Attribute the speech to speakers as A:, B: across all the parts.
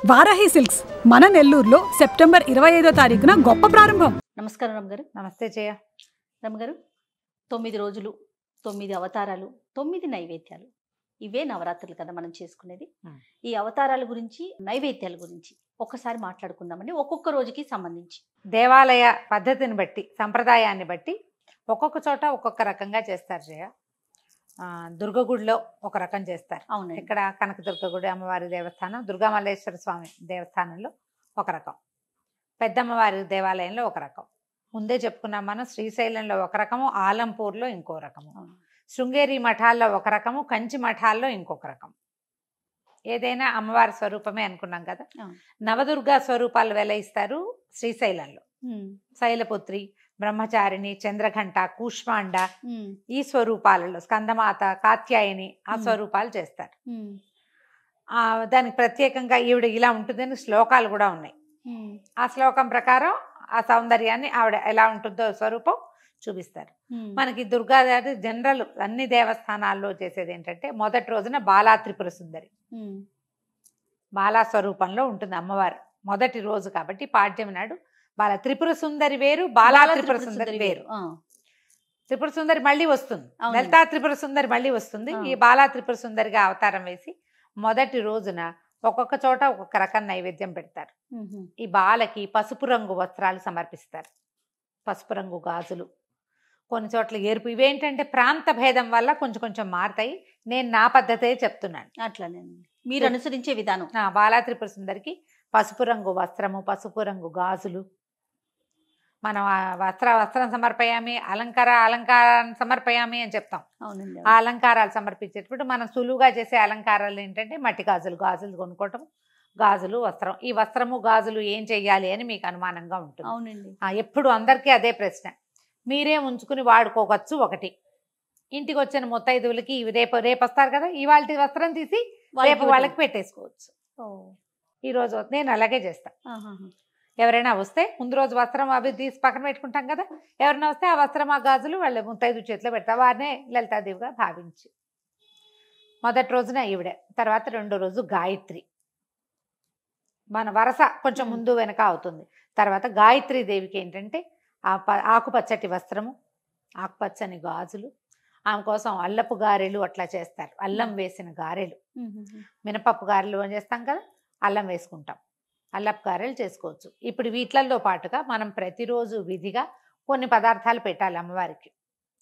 A: Varahi silks మన నెల్లూరులో September 25వ తారీఖున గొప్ప ప్రారంభం.
B: నమస్కారం రమ్మగారు.
C: నమస్తే జయ.
B: రమ్మగారు, 9 రోజులు, 9 అవతారాలు, 9 నైవేద్యాలు, ఇవే నవరాత్రులు కదా మనం చేసుకునేది. ఈ అవతారాల గురించి, నైవేద్యాల గురించి ఒక్కసారి మాట్లాడుకుందామండి. ఒక్కొక్క రోజుకి సంబంధించి
C: దేవాలయ పద్ధతిని బట్టి, సంప్రదాయాన్ని బట్టి ఒక్కొక్క చోట ఒక్కొక్క రకంగా చేస్తారు జయ. దుర్గగుడిలో ఒక రకం చేస్తారు.
B: అవును.
C: ఇక్కడ కనకదుర్గ గుడి అమ్మవారి దేవస్థానం, దుర్గామల్లేశ్వర స్వామి దేవస్థానంలో ఒక రకం, పెద్దమ్మవారి దేవాలయంలో ఒక రకం. ముందే చెప్పుకున్నాం మనం, శ్రీశైలంలో ఒక రకము, ఆలంపూర్లో ఇంకో రకము, శృంగేరి మఠాల్లో ఒక రకము, కంచి మఠాల్లో ఇంకొక రకం. ఏదైనా అమ్మవారి స్వరూపమే అనుకున్నాం కదా. నవదుర్గా స్వరూపాలు వెలయిస్తారు శ్రీశైలంలో. శైలపుత్రి, బ్రహ్మచారిణి, చంద్రఘంట, కూష్మాండ, ఈ స్వరూపాలలో స్కందమాత, కాత్యాయని ఆ స్వరూపాలు చేస్తారు. దానికి ప్రత్యేకంగా ఈవిడ ఇలా ఉంటుందని శ్లోకాలు కూడా ఉన్నాయి. ఆ శ్లోకం ప్రకారం ఆ సౌందర్యాన్ని ఆవిడ ఎలా ఉంటుందో స్వరూపం చూపిస్తారు. మనకి దుర్గాదేవి జనరల్ అన్ని దేవస్థానాల్లో చేసేది ఏంటంటే, మొదటి రోజున బాలా త్రిపుర సుందరి, బాలా స్వరూపంలో ఉంటుంది అమ్మవారు మొదటి రోజు. కాబట్టి పాడ్యం నాడు బాల త్రిపుర సుందరి వేరు, బాలా త్రిపుర సుందరి వేరు. త్రిపుర సుందరి మళ్ళీ వస్తుంది, లలితా త్రిపుర సుందరి మళ్ళీ వస్తుంది. ఈ బాలా త్రిపుర సుందరిగా అవతారం వేసి మొదటి రోజున ఒక్కొక్క చోట ఒక్కొక్క రకం నైవేద్యం పెడతారు. ఈ బాలకి పసుపు రంగు వస్త్రాలు సమర్పిస్తారు, పసుపు రంగు గాజులు, కొన్ని చోట్ల ఎరుపు. ఇవేంటంటే ప్రాంత భేదం వల్ల కొంచెం కొంచెం మారుతాయి. నేను నా పద్ధతే చెప్తున్నాను.
B: అట్లానే మీరు అనుసరించే విధానం.
C: బాలా త్రిపుర సుందరికి పసుపు రంగు వస్త్రము, పసుపు రంగు గాజులు. మనం వస్త్రం సమర్పయామి, అలంకారాన్ని సమర్పయామి అని చెప్తాం.
B: అవునండి.
C: ఆ అలంకారాలు సమర్పించేటప్పుడు మనం సులువుగా చేసే అలంకారాలు ఏంటంటే మట్టి గాజులు కొనుక్కోవటం, గాజులు, వస్త్రం. ఈ వస్త్రము గాజులు ఏం చెయ్యాలి అని మీకు అనుమానంగా ఉంటుంది.
B: అవునండి.
C: ఎప్పుడు అందరికీ అదే ప్రశ్న. మీరే ఉంచుకుని వాడుకోవచ్చు ఒకటి. ఇంటికి వచ్చిన ముత్తైదువులకి ఇవి రేపు వస్తారు కదా, ఇవాళ వస్త్రం తీసి రేపు వాళ్ళకి పెట్టేసుకోవచ్చు. ఈరోజు నేను అలాగే చేస్తాను. ఎవరైనా వస్తే ముందు రోజు వస్త్రం అవి తీసి పక్కన పెట్టుకుంటాం కదా, ఎవరైనా వస్తే ఆ వస్త్రం ఆ గాజులు వాళ్ళ ముత్తైదు చేతిలో పెడతా. వారినే లలితాదేవిగా భావించి మొదటి రోజున ఈవిడ, తర్వాత రెండో రోజు గాయత్రి. మన వరస కొంచెం ముందు వెనక అవుతుంది. తర్వాత గాయత్రీ దేవికి ఏంటంటే ఆకుపచ్చటి వస్త్రము, ఆకుపచ్చని గాజులు, ఆమె కోసం అల్లపు గారెలు అట్లా చేస్తారు. అల్లం వేసిన గారెలు, మినపప్పు గారెలు అని చేస్తాం కదా, అల్లం వేసుకుంటాం. అల్లపు గారెలు చేసుకోవచ్చు. ఇప్పుడు వీటిల్లో పాటుగా మనం ప్రతిరోజు విధిగా కొన్ని పదార్థాలు పెట్టాలి అమ్మవారికి.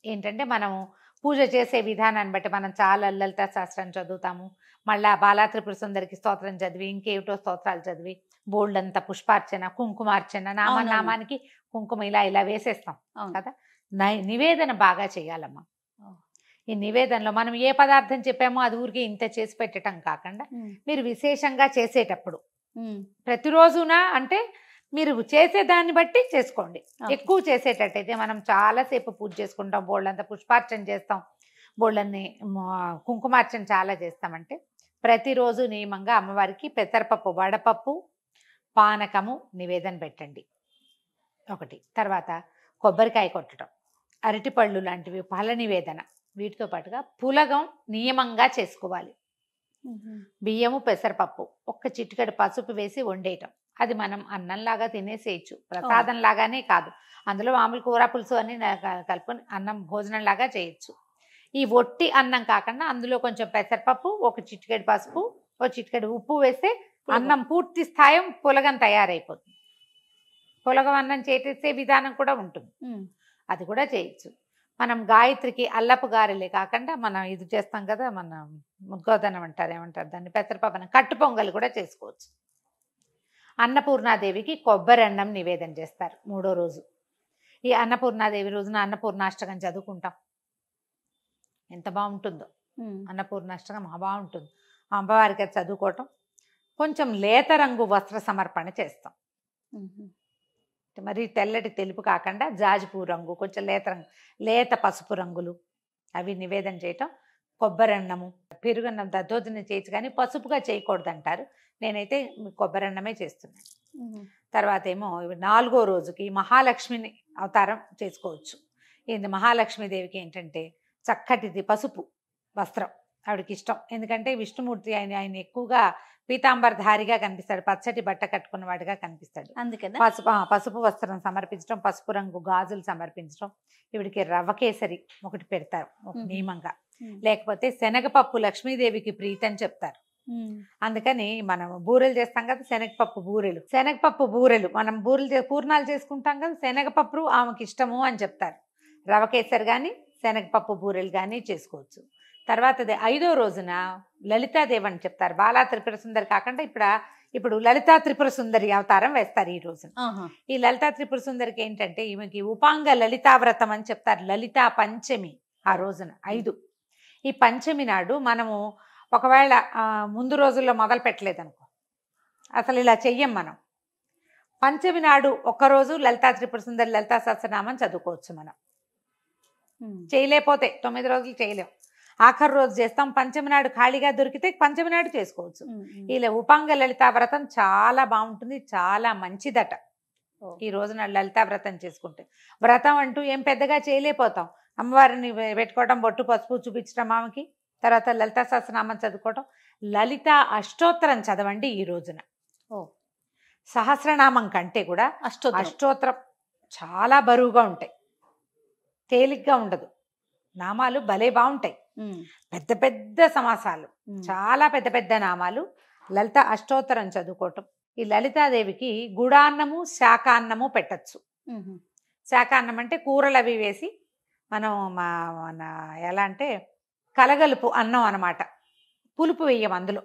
C: ఏంటంటే మనము పూజ చేసే విధానాన్ని బట్టి మనం చాలా లలిత శాస్త్రం చదువుతాము, మళ్ళీ బాలా త్రిపుర సుందరికి స్తోత్రం చదివి, ఇంకేమిటో స్తోత్రాలు చదివి, బోల్డంత పుష్పార్చన, కుంకుమార్చన, నామానికి కుంకుమ ఇలా వేసేస్తాం కదా. నివేదన బాగా చేయాలమ్మా. ఈ నివేదనలో మనం ఏ పదార్థం చెప్పామో అది ఊరికి ఇంత చేసి పెట్టడం కాకుండా, మీరు విశేషంగా చేసేటప్పుడు ప్రతిరోజునా అంటే మీరు చేసేదాన్ని బట్టి చేసుకోండి. ఎక్కువ చేసేటట్టయితే మనం చాలాసేపు పూజ చేసుకుంటాం, బోళ్ళంత పుష్పార్చన చేస్తాం, బోళ్ళని కుంకుమార్చన చాలా చేస్తామంటే ప్రతిరోజు నియమంగా అమ్మవారికి పెసరపప్పు, వడపప్పు, పానకము నివేదన పెట్టండి ఒకటి. తర్వాత కొబ్బరికాయ కొట్టడం, అరటిపళ్ళు లాంటివి ఫల నివేదన. వీటితో పాటుగా పులగం నియమంగా చేసుకోవాలి. బియ్యము, పెసరపప్పు, ఒక్క చిటికెడు పసుపు వేసి వండేయటం. అది మనం అన్నంలాగా తినేసేయచ్చు, ప్రసాదం లాగానే కాదు. అందులో మామూలు కూర పులుసు అన్ని కలుపుకొని అన్నం భోజనం లాగా చేయొచ్చు. ఈ ఒట్టి అన్నం కాకుండా అందులో కొంచెం పెసరపప్పు, ఒక చిటికెడు పసుపు, ఒక చిటికెడు ఉప్పు వేస్తే అన్నం పూర్తి స్థాయి పులగం తయారైపోతుంది. పులగం అన్నం చేసే విధానం కూడా ఉంటుంది, అది కూడా చేయొచ్చు. మనం గాయత్రికి అల్లపు గారెలే కాకుండా మనం ఇది చేస్తాం కదా, మన ముద్గోదనం అంటారు, ఏమంటారు దాన్ని, పెసరపప్పు కట్టు పొంగలి కూడా చేసుకోవచ్చు. అన్నపూర్ణాదేవికి కొబ్బరి అన్నం నివేదన చేస్తారు మూడో రోజు. ఈ అన్నపూర్ణాదేవి రోజున అన్నపూర్ణాష్టకం చదువుకుంటాం. ఎంత బాగుంటుందో అన్నపూర్ణాష్టకం, మహా బాగుంటుంది. అమ్మవారికి అది చదువుకోవటం. కొంచెం లేత రంగు వస్త్ర సమర్పణ చేస్తాం. మరి తెల్లటి తెలుపు కాకుండా జాజిపూ రంగు, కొంచెం లేత పసుపు రంగులు అవి నివేదన చేయటం. కొబ్బరి అన్నము, పెరుగన్నం దద్దోజన చేయొచ్చు కానీ పసుపుగా చేయకూడదు అంటారు. నేనైతే కొబ్బరి అన్నమే చేస్తున్నాను. తర్వాత ఏమో నాలుగో రోజుకి మహాలక్ష్మిని అవతారం చేసుకోవచ్చు. ఇది మహాలక్ష్మీదేవికి ఏంటంటే చక్కటిది పసుపు వస్త్రం ఆవిడకి ఇష్టం. ఎందుకంటే విష్ణుమూర్తి ఆయన ఎక్కువగా పీతాంబరధారిగా కనిపిస్తాడు, పచ్చటి బట్ట కట్టుకున్న వాడిగా కనిపిస్తాడు.
B: అందుకదా
C: పసుపు వస్త్రం సమర్పించడం, పసుపు రంగు గాజులు సమర్పించడం, ఈవిడికి రవ్వ కేసరి ఒకటి పెడతారు ఒక నియమంగా. లేకపోతే శనగపప్పు లక్ష్మీదేవికి ప్రీతి అని చెప్తారు. అందుకని మనం బూరెలు చేస్తాం కదా, శనగపప్పు బూరెలు మనం పూర్ణాలు చేసుకుంటాం కదా, శనగపప్పు ఆమెకి ఇష్టము అని చెప్తారు. రవ కేసరి కానీ శనగపప్పు బూరెలు కానీ చేసుకోవచ్చు. తర్వాత 5వ రోజున లలితాదేవి అని చెప్తారు. బాలా త్రిపుర సుందరి కాకుండా ఇప్పుడు లలితా త్రిపుర సుందరి అవతారం వేస్తారు ఈ రోజున. ఈ లలితా త్రిపుర సుందరికి ఏంటంటే ఈమెకి ఉపాంగ లలితావ్రతం అని చెప్తారు. లలితా పంచమి ఆ రోజున 5. ఈ పంచమి నాడు మనము ఒకవేళ ముందు రోజుల్లో మొదలు పెట్టలేదనుకో, అసలు ఇలా చెయ్యం మనం. పంచమి నాడు ఒక్కరోజు లలితా త్రిపుర సుందరి లలితా సహస్రనామం చదువుకోవచ్చు మనం. చేయలేకపోతే 9 రోజులు చేయలేం, ఆఖరి రోజు చేస్తాం. పంచమి నాడు ఖాళీగా దొరికితే పంచమి నాడు చేసుకోవచ్చు. ఇలా ఉపాంగ లలితా వ్రతం చాలా బాగుంటుంది, చాలా మంచిదట. ఈ రోజున లలితా వ్రతం చేసుకుంటే, వ్రతం అంటూ ఏం పెద్దగా చేయలేకపోతాం. అమ్మవారిని పెట్టుకోవడం, బొట్టు పసుపు చూపించడం ఆమెకి, తర్వాత లలితా సహస్రనామం చదువుకోవడం. లలిత అష్టోత్తరం చదవండి ఈ రోజున. సహస్రనామం కంటే కూడా అష్టోత్తరం చాలా బరువుగా ఉంటాయి, తేలిగ్గా ఉండదు. నామాలు భలే బాగుంటాయి, పెద్ద పెద్ద సమాసాలు, చాలా పెద్ద పెద్ద నామాలు. లలిత అష్టోత్తరం చదువుకోవటం. ఈ లలితాదేవికి గుడాన్నము శాకాన్నము పెట్టచ్చు. శాకాన్నం అంటే కూరలు అవి వేసి మనం మన ఎలా అంటే కలగలుపు అన్నం అన్నమాట. పులుపు వేయం అందులో,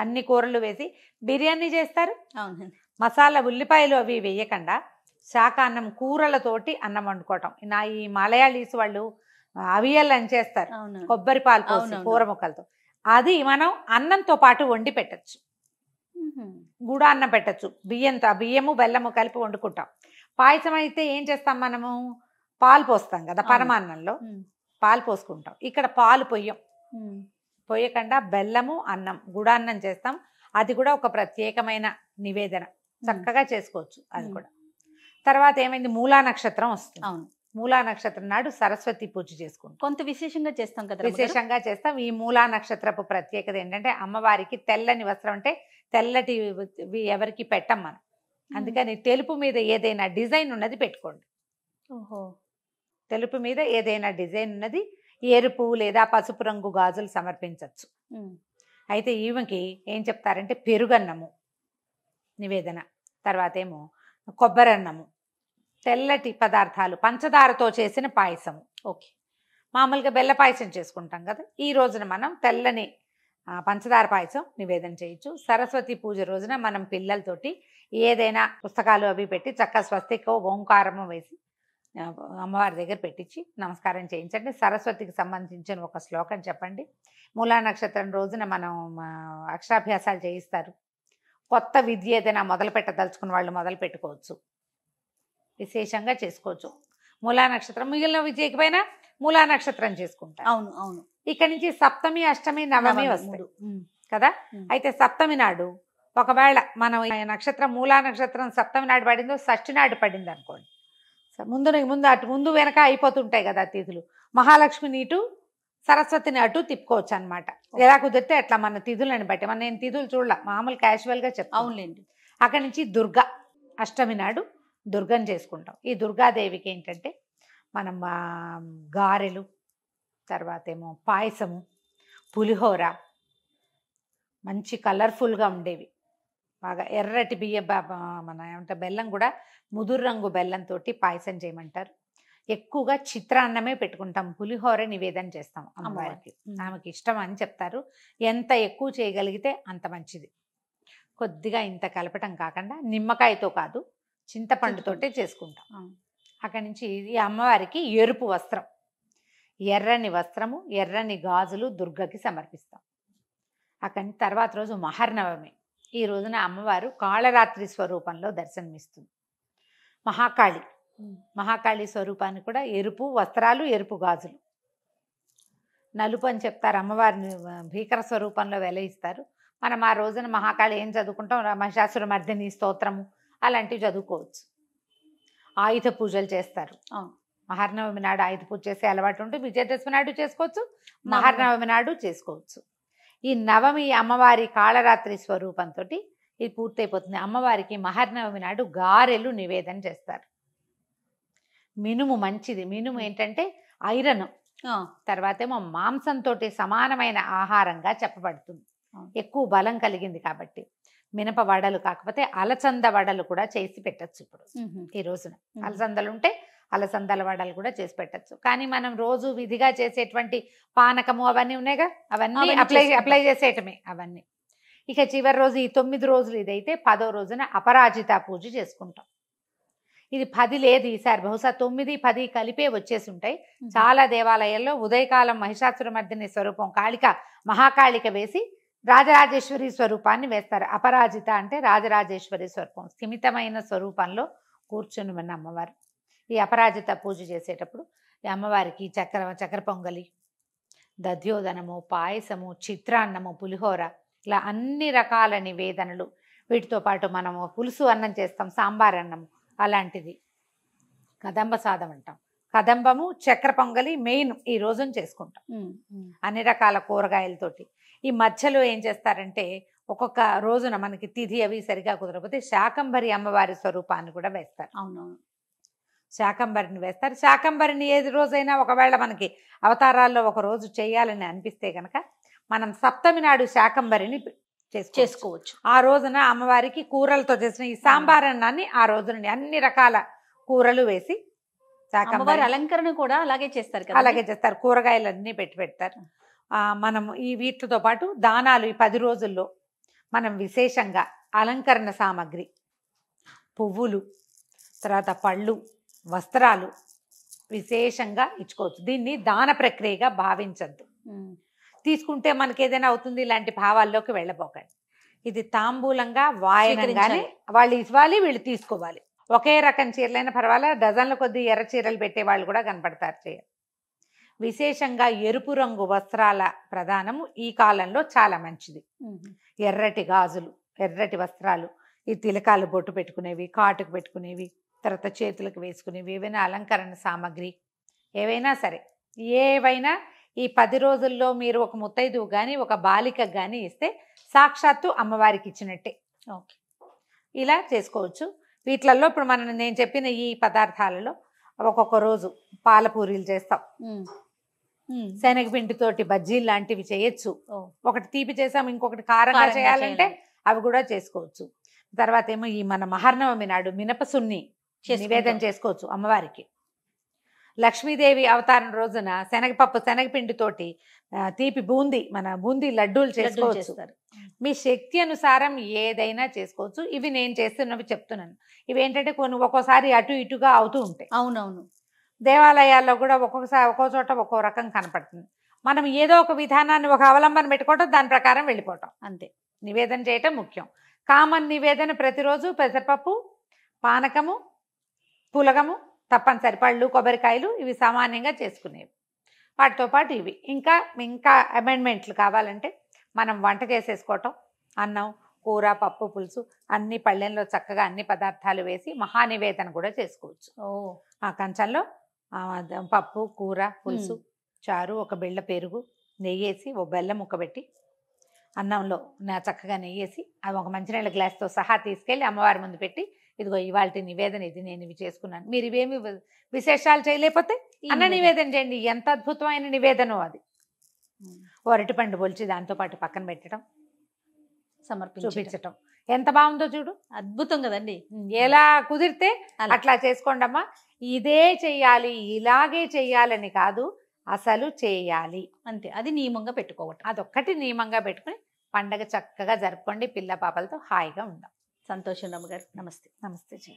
C: అన్ని కూరలు వేసి బిర్యానీ చేస్తారు. మసాలా ఉల్లిపాయలు అవి వేయకుండా శాకాన్నం కూరలతోటి అన్నం వండుకోవటం. ఈ మలయాళీస్ వాళ్ళు అవియల్ అని చేస్తారు, కొబ్బరి పాలు పోసి కూర ముక్కలతో. అది మనం అన్నంతో పాటు వండి పెట్టచ్చు. గుడ అన్నం పెట్టచ్చు, బియ్యము బెల్లము కలిపి వండుకుంటాం. పాయసం అయితే ఏం చేస్తాం మనము, పాలు పోస్తాం కదా పరమాన్నంలో, పాలు పోసుకుంటాం. ఇక్కడ పాలు పొయ్యకుండా బెల్లము అన్నం గుడాన్నం చేస్తాం. అది కూడా ఒక ప్రత్యేకమైన నివేదన, చక్కగా చేసుకోవచ్చు అది కూడా. తర్వాత ఏమైంది, మూలా నక్షత్రం వస్తుంది. మూలా నక్షత్రం నాడు సరస్వతి పూజ చేసుకుంటాం.
B: కొంత విశేషంగా చేస్తాం కదా,
C: విశేషంగా చేస్తాం. ఈ మూలా నక్షత్రపు ప్రత్యేకత ఏంటంటే అమ్మవారికి తెల్లని వస్త్రం, అంటే తెల్లటి ఎవరికి పెట్టం మనం. అందుకని తెలుపు మీద ఏదైనా డిజైన్ ఉన్నది పెట్టుకోండి. తెలుపు మీద ఏదైనా డిజైన్ ఉన్నది, ఎరుపు లేదా పసుపు రంగు గాజులు సమర్పించవచ్చు. అయితే ఈమెకి ఏం చెప్తారంటే పెరుగన్నము నివేదన, తర్వాత ఏమో కొబ్బరి అన్నము, తెల్లటి పదార్థాలు, పంచదారతో చేసిన పాయసము. మామూలుగా బెల్ల పాయసం చేసుకుంటాం కదా, ఈ రోజున మనం తెల్లని పంచదార పాయసం నివేదన చేయొచ్చు. సరస్వతి పూజ రోజున మనం పిల్లలతోటి ఏదైనా పుస్తకాలు అవి పెట్టి చక్కగా స్వస్తికో ఓంకారము వేసి అమ్మవారి దగ్గర పెట్టించి నమస్కారం చేయించండి. సరస్వతికి సంబంధించిన ఒక శ్లోకం చెప్పండి. మూలా నక్షత్రం రోజున మనం అక్షరాభ్యాసాలు చేయిస్తారు. కొత్త విద్య ఏదైనా మొదలు పెట్టదలుచుకున్న వాళ్ళు మొదలు పెట్టుకోవచ్చు, విశేషంగా చేసుకోవచ్చు. మూలా నక్షత్రం మిగిలిన విజయకపోయినా మూలా నక్షత్రం చేసుకుంటారు.
B: అవును.
C: ఇక్కడ నుంచి సప్తమి అష్టమి నవమి వస్తాయి కదా. అయితే సప్తమి నాడు ఒకవేళ మనం నక్షత్రం మూలా నక్షత్రం సప్తమి నాడు పడిందో షష్ఠి నాడు పడింది అనుకోండి, ముందు వెనక అయిపోతుంటాయి కదా తిథులు. మహాలక్ష్మిని ఇటు సరస్వతిని అటు తిప్పుకోవచ్చు అనమాట. ఎలా కుదిరితే అట్లా మన తిథులను బట్టి. నేను తిథులు చూడాల, మామూలు క్యాజువల్గా చెప్తాను.
B: అవునులేండి.
C: అక్కడి నుంచి దుర్గా అష్టమి నాడు దుర్గని చేసుకుంటాం. ఈ దుర్గాదేవికి ఏంటంటే మనం గారెలు, తర్వాత ఏమో పాయసము, పులిహోర, మంచి కలర్ఫుల్గా ఉండేవి, బాగా ఎర్రటి మన ఏమంటే బెల్లం కూడా ముదురు రంగు బెల్లంతో పాయసం చేయమంటారు. ఎక్కువగా చిత్రాన్నమే పెట్టుకుంటాం, పులిహోర నివేదన చేస్తాం అమ్మవారికి. ఆమెకి ఇష్టం అని చెప్తారు. ఎంత ఎక్కువ చేయగలిగితే అంత మంచిది. కొద్దిగా ఇంత కలపటం కాకుండా నిమ్మకాయతో కాదు, చింతపండుతోటే చేసుకుంటాం. అక్కడి నుంచి ఈ అమ్మవారికి ఎరుపు వస్త్రం, ఎర్రని వస్త్రము, ఎర్రని గాజులు దుర్గకి సమర్పిస్తాం. అక్కడి తర్వాత రోజు మహర్నవమి. ఈ రోజున అమ్మవారు కాళరాత్రి స్వరూపంలో దర్శనమిస్తుంది. మహాకాళి స్వరూపాన్ని కూడా ఎరుపు వస్త్రాలు, ఎరుపు గాజులు. నలుపు అని చెప్తారు, అమ్మవారిని భీకర స్వరూపంలో వెలయిస్తారు. మనం ఆ రోజున మహాకాళి ఏం చదువుకుంటాం, మహిషాసుర మర్దిని స్తోత్రము అలాంటివి చదువుకోవచ్చు. ఆయుధ పూజలు చేస్తారు. మహర్నవమి నాడు ఆయుధ పూజ చేసే అలవాటు ఉంటే విజయదశమి నాడు చేసుకోవచ్చు, మహర్నవమి నాడు చేసుకోవచ్చు. ఈ నవమి అమ్మవారి కాళరాత్రి స్వరూపంతో ఇది పూర్తయిపోతుంది. అమ్మవారికి మహర్నవమి నాడు గారెలు నివేదన చేస్తారు. మినుము మంచిది. మినుము ఏంటంటే ఐరన్, తర్వాత ఏమో మాంసంతో సమానమైన ఆహారంగా చెప్పబడుతుంది. ఎక్కువ బలం కలిగింది కాబట్టి మినప వడలు కాకపోతే అలసంద వడలు కూడా చేసి పెట్టచ్చు. ఇప్పుడు ఈ రోజున అలసందలు ఉంటే అలసందల వడలు కూడా చేసి పెట్టచ్చు. కానీ మనం రోజు విధిగా చేసేటువంటి పానకము అవన్నీ ఉన్నాయిగా, అవన్నీ అప్లై చేసేయటమే అవన్నీ. ఇక చివరి రోజు ఈ 9 రోజులు ఇదైతే 10వ రోజున అపరాజిత పూజ చేసుకుంటాం. ఇది 10 లేదు ఈసారి, బహుశా 9, 10 కలిపే వచ్చేసి ఉంటాయి. చాలా దేవాలయాల్లో ఉదయకాలం మహిషాసురమర్దిని స్వరూపం కాళిక మహాకాళిక వేసి రాజరాజేశ్వరి స్వరూపాన్ని వేస్తారు. అపరాజిత అంటే రాజరాజేశ్వరి స్వరూపం, స్థిమితమైన స్వరూపంలో కూర్చుని ఉన్న అమ్మవారు. ఈ అపరాజిత పూజ చేసేటప్పుడు ఈ అమ్మవారికి చక్కెర పొంగలి, దధ్యోదనము, పాయసము, చిత్రాన్నము, పులిహోర, ఇలా అన్ని రకాల నివేదనలు. వీటితో పాటు మనము పులుసు అన్నం చేస్తాం, సాంబార్ అన్నము అలాంటిది, కదంబ సాదం అంటాం. కదంబము, చక్కెర పొంగలి మెయిన్ ఈ రోజున చేసుకుంటాం అన్ని రకాల కూరగాయలతోటి. ఈ మధ్యలో ఏం చేస్తారంటే ఒక్కొక్క రోజున మనకి తిథి అవి సరిగా కుదరకపోతే శాకంబరి అమ్మవారి స్వరూపాన్ని కూడా వేస్తారు.
B: అవునవును,
C: శాకంబరిని వేస్తారు. శాకంబరిని ఏది రోజైనా ఒకవేళ మనకి అవతారాల్లో ఒక రోజు చేయాలని అనిపిస్తే కనుక మనం సప్తమి నాడు శాకంబరిని చేసుకోవచ్చు. ఆ రోజున అమ్మవారికి కూరలతో చేసిన ఈ సాంబార్ అన్నాన్ని ఆ రోజున అన్ని రకాల కూరలు వేసి
B: అమ్మవారి అలంకరణ కూడా అలాగే చేస్తారు కదా.
C: అలాగే చేస్తారు, కూరగాయలన్నీ పెడతారు. మనం ఈ వీటితో పాటు దానాలు ఈ 10 రోజుల్లో మనం విశేషంగా అలంకరణ సామాగ్రి, పువ్వులు, తర్వాత పళ్ళు, వస్త్రాలు విశేషంగా ఇచ్చుకోవచ్చు. దీన్ని దాన ప్రక్రియగా భావించద్దు. తీసుకుంటే మనకి ఏదైనా అవుతుంది ఇలాంటి భావాల్లోకి వెళ్ళబోకండి. ఇది తాంబూలంగా వాయనంగానే వాళ్ళు ఇవ్వాలి, వీళ్ళు తీసుకోవాలి. ఒకే రకం చీరలైనా పర్వాలేదు, డజన్ల కొద్ది ఎర్ర చీరలు పెట్టే వాళ్ళు కూడా కనపడతారు. విశేషంగా ఎరుపు రంగు వస్త్రాల ప్రధానము ఈ కాలంలో చాలా మంచిది. ఎర్రటి గాజులు, ఎర్రటి వస్త్రాలు, ఈ తిలకాలు బొట్టు పెట్టుకునేవి, కాటుకు పెట్టుకునేవి, తర్వాత చేతులకు వేసుకునేవి, ఏవైనా అలంకరణ సామాగ్రి ఏవైనా సరే, ఏవైనా ఈ 10 రోజుల్లో మీరు ఒక ముత్తైదువు కానీ ఒక బాలికకు కానీ ఇస్తే సాక్షాత్తు అమ్మవారికి ఇచ్చినట్టే. ఓకే, ఇలా చేసుకోవచ్చు. వీటిలలో ఇప్పుడు నేను చెప్పిన ఈ పదార్థాలలో ఒక్కొక్క రోజు పాలపూరీలు చేస్తాం, శనగపిండితోటి బజ్జీలు లాంటివి చేయొచ్చు. ఒకటి తీపి చేసాం, ఇంకొకటి కారంగా చేయాలంటే అవి కూడా చేసుకోవచ్చు. తర్వాత ఏమో ఈ మన మహర్నవమి నాడు మినపసున్ని నివేదన చేసుకోవచ్చు అమ్మవారికి. లక్ష్మీదేవి అవతారం రోజున శనగపిండితోటి తీపి బూందీ లడ్డూలు చేసుకోవచ్చు. మీ శక్తి అనుసారం ఏదైనా చేసుకోవచ్చు. ఇవి నేను చేస్తున్నవి చెప్తున్నాను. ఇవి ఏంటంటే కొన్ని ఒక్కోసారి అటు ఇటుగా అవుతూ ఉంటాయి.
B: అవునవును,
C: దేవాలయాల్లో కూడా ఒక్కో చోట ఒక్కో రకం కనపడుతుంది. మనం ఏదో ఒక విధానాన్ని ఒక అవలంబన పెట్టుకోవటం, దాని ప్రకారం వెళ్ళిపోవటం అంతే. నివేదన చేయటం ముఖ్యం. కామన్ నివేదన ప్రతిరోజు పెసరపప్పు, పానకము, పులగము, తప్పనిసరి పళ్ళు, కొబ్బరికాయలు, ఇవి సామాన్యంగా చేసుకునేవి. వాటితో పాటు ఇవి ఇంకా అమెండ్మెంట్లు కావాలంటే మనం వంట చేసేసుకోవటం, అన్నం, కూర, పప్పు, పులుసు అన్ని పళ్ళెంలో చక్కగా అన్ని పదార్థాలు వేసి మహానివేదన కూడా చేసుకోవచ్చు. ఆ కంచంలో పప్పు, కూర, పులుసు, చారు, ఒక బిళ్ళ పెరుగు, నెయ్యేసి ఓ బెల్లం ముక్క పెట్టి అన్నంలో చక్కగా నెయ్యేసి అవి ఒక మంచినీళ్ళ గ్లాస్తో సహా తీసుకెళ్ళి అమ్మవారి ముందు పెట్టి, ఇదిగో ఇవాళ నివేదన ఇది, నేను ఇవి చేసుకున్నాను. మీరు ఇవేమి విశేషాలు చేయలేకపోతే అన్న నివేదన చేయండి. ఎంత అద్భుతమైన నివేదనో అది. ఓ అరటిపండు పొలిచి దాంతోపాటు పక్కన పెట్టడం, చూపించటం ఎంత బాగుందో చూడు, అద్భుతం కదండి. ఎలా కుదిరితే అట్లా చేసుకోండి అమ్మా. ఇదే చెయ్యాలి, ఇలాగే చెయ్యాలని కాదు, అసలు చేయాలి అంతే. అది నియమంగా పెట్టుకోవటం, అదొక్కటి నియమంగా పెట్టుకుని పండగ చక్కగా జరుపుకోండి. పిల్ల పాపలతో హాయిగా ఉందాం.
B: సంతోషం రమ్మ గారు. నమస్తే.
C: నమస్తే జీ.